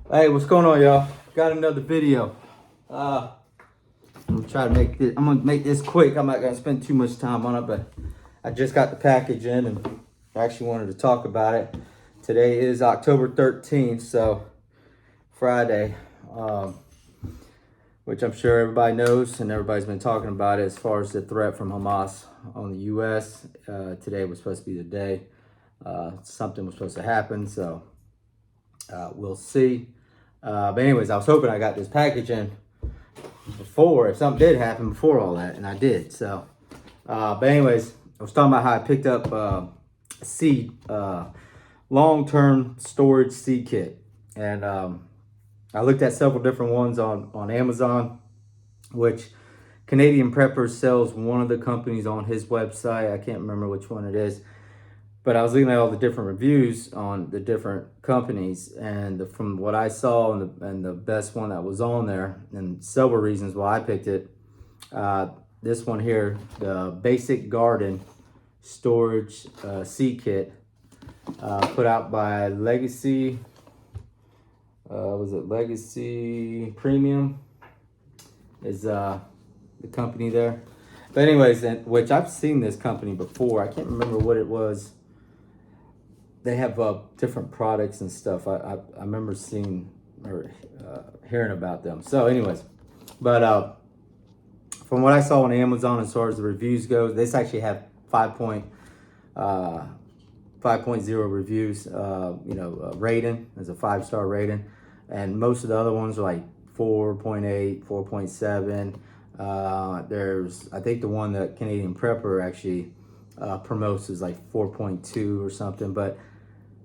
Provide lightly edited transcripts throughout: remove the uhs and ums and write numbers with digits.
Hey, what's going on, y'all? Got another video. I'm gonna try to make this. I'm gonna make this quick. I'm not gonna spend too much time on it, but I just got the package in and I actually wanted to talk about it. Today is October 13th, so Friday, which I'm sure everybody knows and everybody's been talking about it as far as the threat from Hamas on the U.S. Today was supposed to be the day. Something was supposed to happen, so we'll see. But anyways, I was hoping I got this package in before, if something did happen before all that, and I did. So, but anyways, I was talking about how I picked up seed, long-term storage seed kit, and I looked at several different ones on Amazon, which Canadian Prepper sells one of the companies on his website. I can't remember which one it is. But I was looking at all the different reviews on the different companies, and from what I saw, and the best one that was on there, and several reasons why I picked it. This one here, the Basic Garden Storage Seed Kit, put out by Legacy. Was it Legacy Premium? Is the company there? But anyways, which I've seen this company before. I can't remember what it was. They have different products and stuff. I remember seeing or hearing about them. So anyways, but from what I saw on Amazon as far as the reviews go, this actually have 5.0 reviews, rating. There's a 5-star rating. And most of the other ones are like 4.8, 4.7. There's, I think the one that Canadian Prepper actually promotes is like 4.2 or something. But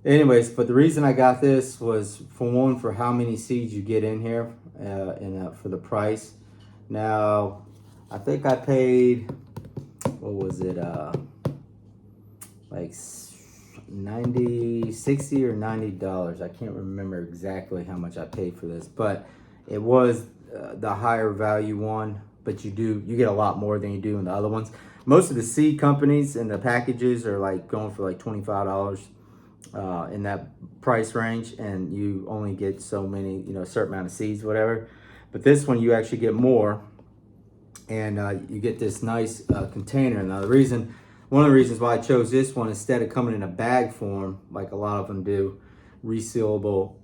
anyways, but the reason I got this was for how many seeds you get in here, and for the price. Now, I think I paid, what was it, like 60 or $90. I can't remember exactly how much I paid for this, but it was the higher value one. But you get a lot more than you do in the other ones. Most of the seed companies and the packages are like going for like $25 in that price range, and you only get so many, a certain amount of seeds, whatever. But this one you actually get more, and you get this nice container. Now one of the reasons why I chose this one instead of coming in a bag form like a lot of them do, resealable,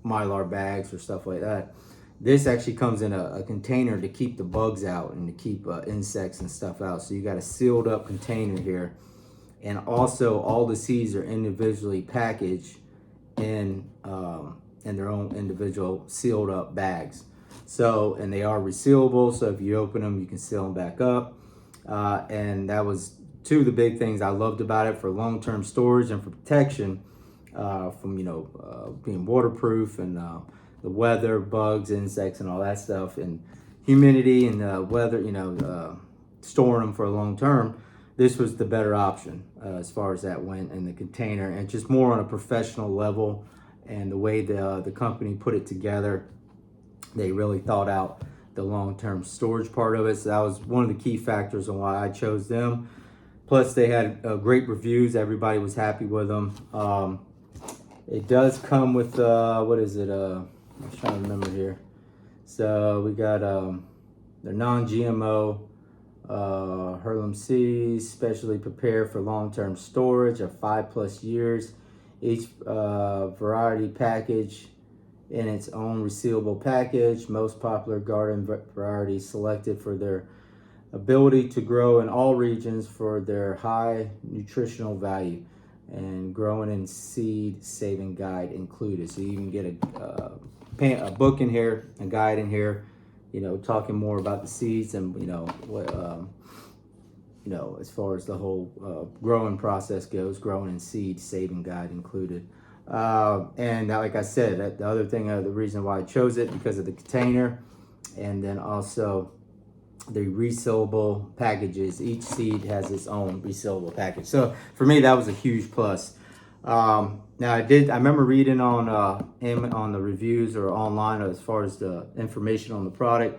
Mylar bags or stuff like that. This actually comes in a container to keep the bugs out and to keep insects and stuff out. So you got a sealed up container here. And also all the seeds are individually packaged in their own individual sealed up bags. So, and they are resealable. So if you open them, you can seal them back up. And that was two of the big things I loved about it for long-term storage and for protection from, being waterproof and the weather, bugs, insects, and all that stuff, and humidity and the weather, storing them for a long term. This was the better option as far as that went, in the container, and just more on a professional level. And the way the company put it together, they really thought out the long-term storage part of it. So that was one of the key factors on why I chose them. Plus, they had great reviews. Everybody was happy with them. It does come with what is it? I'm trying to remember here. So we got the non-GMO heirloom seeds, specially prepared for long-term storage of 5+ years. Each variety package in its own resealable package. Most popular garden varieties selected for their ability to grow in all regions for their high nutritional value, and growing in seed saving guide included. So you can get a book in here, a guide in here, talking more about the seeds and what as far as the whole growing process goes, growing in seed saving guide included. And like I said, the other thing, the reason why I chose it, because of the container, and then also the resealable packages. Each seed has its own resealable package. So for me, that was a huge plus. Now I remember reading on the reviews or online as far as the information on the product.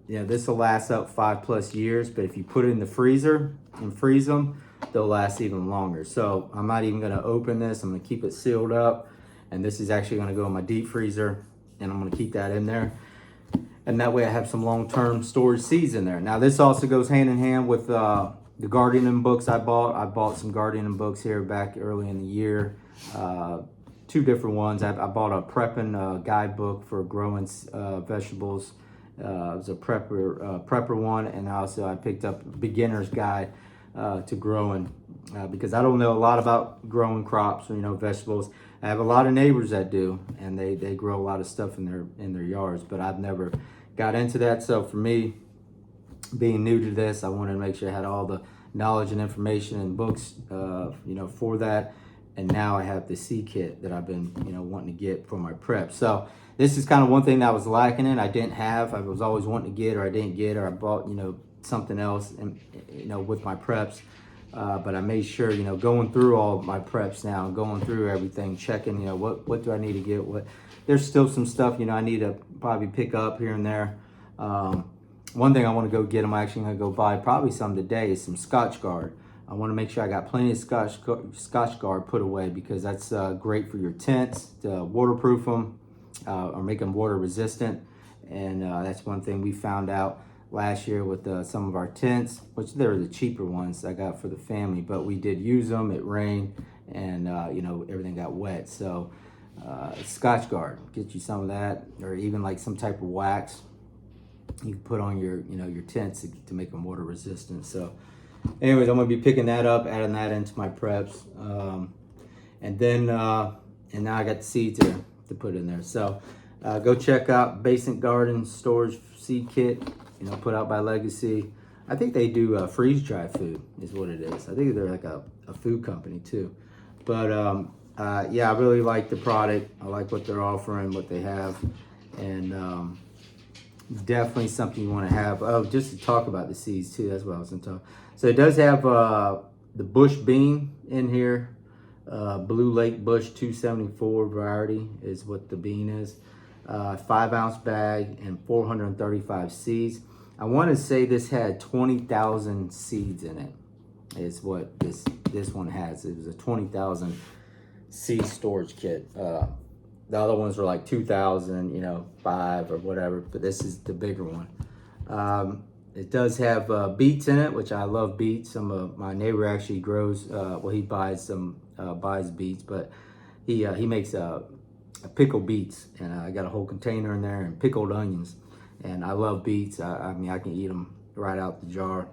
This will last up 5+ years, but if you put it in the freezer and freeze them, they'll last even longer. So I'm not even going to open this. I'm going to keep it sealed up, And this is actually gonna go in my deep freezer, and I'm gonna keep that in there. And that way I have some long-term storage seeds in there. Now this also goes hand in hand with the gardening books I bought. I bought some gardening books here back early in the year. Two different ones. I bought a prepping guidebook for growing vegetables. It was a prepper one, and also I picked up a beginner's guide to growing because I don't know a lot about growing crops or vegetables. I have a lot of neighbors that do, and they grow a lot of stuff in their yards, but I've never got into that. So for me, being new to this, I wanted to make sure I had all the knowledge and information and books for that. And now I have the seed kit that I've been wanting to get for my prep. So this is kind of one thing that I was lacking in. I didn't have. I was always wanting to get, or I didn't get, or I bought something else and with my preps. But I made sure going through all my preps now, going through everything, checking what do I need to get. There's still some stuff I need to probably pick up here and there. One thing I want to go get, I'm actually going to go buy probably some today, is some Scotchgard. I want to make sure I got plenty of Scotchgard put away, because that's great for your tents, to waterproof them or make them water resistant. And that's one thing we found out last year with some of our tents, which they're the cheaper ones I got for the family, but we did use them. It rained, and everything got wet. So Scotchgard, get you some of that, or even like some type of wax you can put on your your tents to make them water resistant. So anyways, I'm gonna be picking that up, adding that into my preps, and then and now I got the seeds to put in there. So go check out Basement Garden Storage Seed Kit, put out by Legacy. I think they do freeze dry food is what it is. I think they're like a food company too. But yeah, I really like the product. I like what they're offering, what they have, and definitely something you want to have. Oh, just to talk about the seeds too, that's what I was going to talk. So it does have the Bush bean in here. Blue Lake Bush 274 variety is what the bean is. 5-ounce bag and 435 seeds. I want to say this had 20,000 seeds in it, is what this one has. It was a 20,000 seed storage kit. The other ones were like 2,000, 5 or whatever, but this is the bigger one. It does have beets in it, which I love beets. My neighbor actually grows, he buys beets, but he makes pickled beets, and I got a whole container in there, and pickled onions. And I love beets. I mean, I can eat them right out the jar,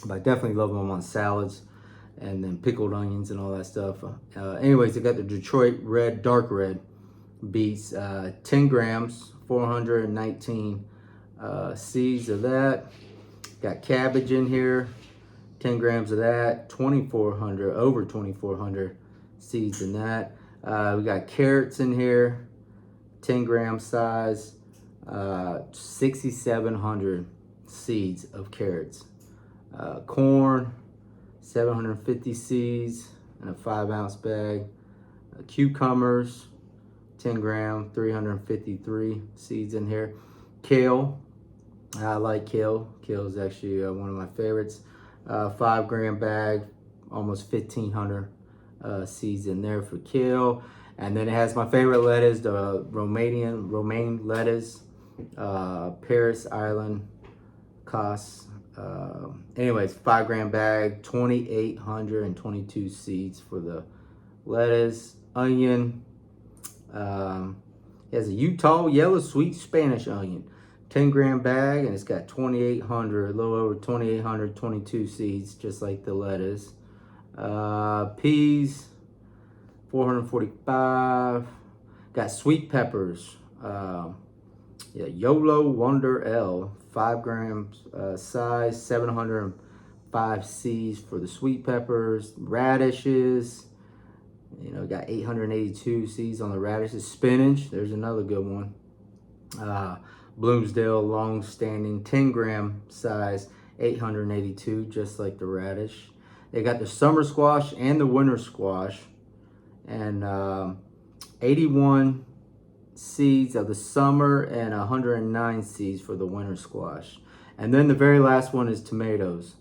but I definitely love them on salads, and then pickled onions and all that stuff. Anyways, I got the Detroit red, dark red beets, 10 grams, 419 seeds of that. Got cabbage in here, 10 grams of that, over 2,400 seeds in that. We got carrots in here, 10 gram size, 6,700 seeds of carrots. Corn, 750 seeds in a 5-ounce bag. Cucumbers, 10 gram, 353 seeds in here. Kale, I like kale. Kale is actually one of my favorites. 5 gram bag, almost 1,500 seeds in there for kale. And then it has my favorite lettuce, the romaine lettuce, Paris Island Cos. Anyways, 5 gram bag, 2,822 seeds for the lettuce. Onion, it has a Utah yellow sweet Spanish onion, 10 gram bag, and it's got 2,800, a little over 2,822 seeds, just like the lettuce. Peas, 445. Got sweet peppers. YOLO Wonder L, 5 grams size, 705 seeds for the sweet peppers. Radishes, got 882 seeds on the radishes. Spinach, there's another good one. Bloomsdale long-standing, 10 gram size, 882, just like the radish. They got the summer squash and the winter squash, and 81 seeds of the summer and 109 seeds for the winter squash. And then the very last one is tomatoes,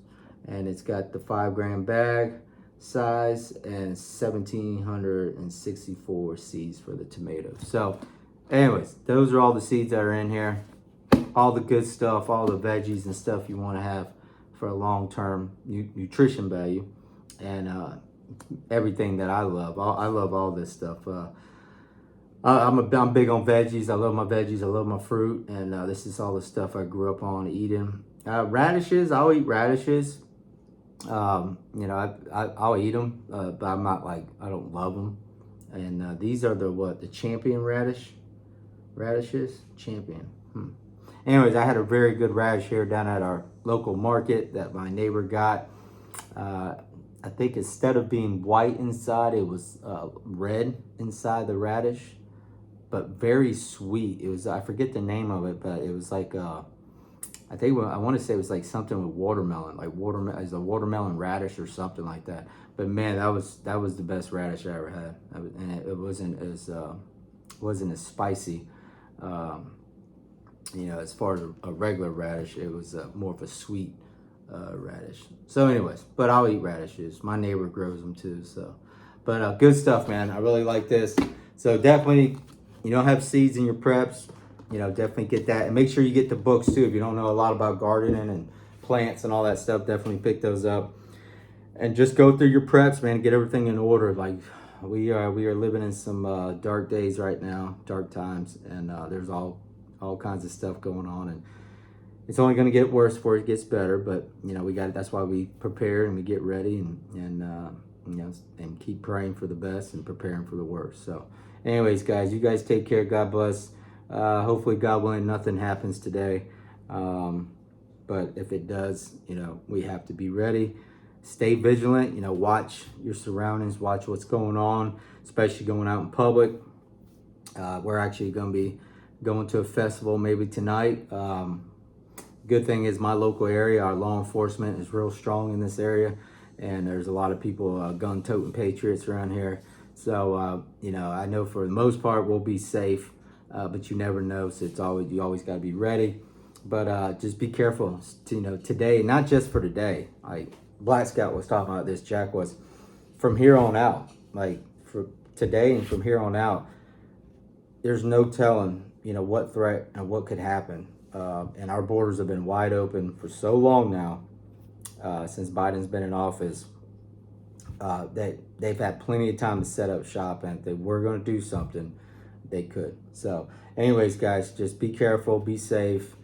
and it's got the 5 gram bag, size and 1,764 seeds for the tomatoes. So anyways, those are all the seeds that are in here. All the good stuff, all the veggies and stuff you want to have for a long-term nutrition value, and everything that I love. I love all this stuff. I'm big on veggies. I love my veggies. I love my fruit, and this is all the stuff I grew up on eating. Radishes, I'll eat radishes. I'll eat them, but I'm not like, I don't love them. And these are the champion radishes, champion. Anyways, I had a very good radish here down at our local market that my neighbor got. I think instead of being white inside, it was red inside the radish, but very sweet. It was, I forget the name of it, but it was like, I want to say it was like something with watermelon, like as a watermelon radish or something like that. But man, that was the best radish I ever had, and it wasn't as spicy. As far as a regular radish, it was more of a sweet radish. So anyways, but I'll eat radishes. My neighbor grows them too. So, but good stuff, man. I really like this. So definitely, you don't have seeds in your preps, definitely get that. And make sure you get the books too. If you don't know a lot about gardening and plants and all that stuff, definitely pick those up. And just go through your preps, man. Get everything in order. Like we are living in some dark days right now, dark times, and there's all kinds of stuff going on, and it's only going to get worse before it gets better. But we got it. That's why we prepare and we get ready, and keep praying for the best and preparing for the worst. So anyways, guys, you guys take care. God bless. Hopefully, God willing, nothing happens today. But if it does, we have to be ready. Stay vigilant. Watch your surroundings. Watch what's going on, especially going out in public. We're actually going to be going to a festival maybe tonight. Good thing is my local area, our law enforcement is real strong in this area, and there's a lot of people, gun-toting patriots around here. So I know for the most part we'll be safe, but you never know. So you always got to be ready. But just be careful. Today, not just for today. Like Black Scout was talking about this. Jack was, from here on out, like for today and from here on out, there's no telling what threat and what could happen. And our borders have been wide open for so long now, since Biden's been in office, that they've had plenty of time to set up shop, and if they were going to do something, they could. So anyways, guys, just be careful, be safe,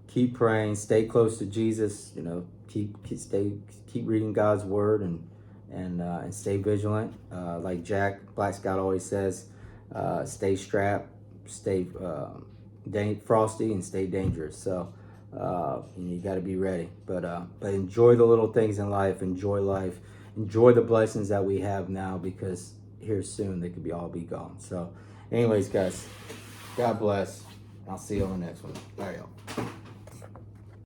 keep praying, stay close to Jesus, keep reading God's word, and stay vigilant. Like Jack Black Scout always says, stay strapped, stay frosty, and stay dangerous. So you got to be ready. But enjoy the little things in life. Enjoy life. Enjoy the blessings that we have now, because here soon they could all be gone. So anyways, guys, God bless. I'll see you on the next one. Bye, y'all.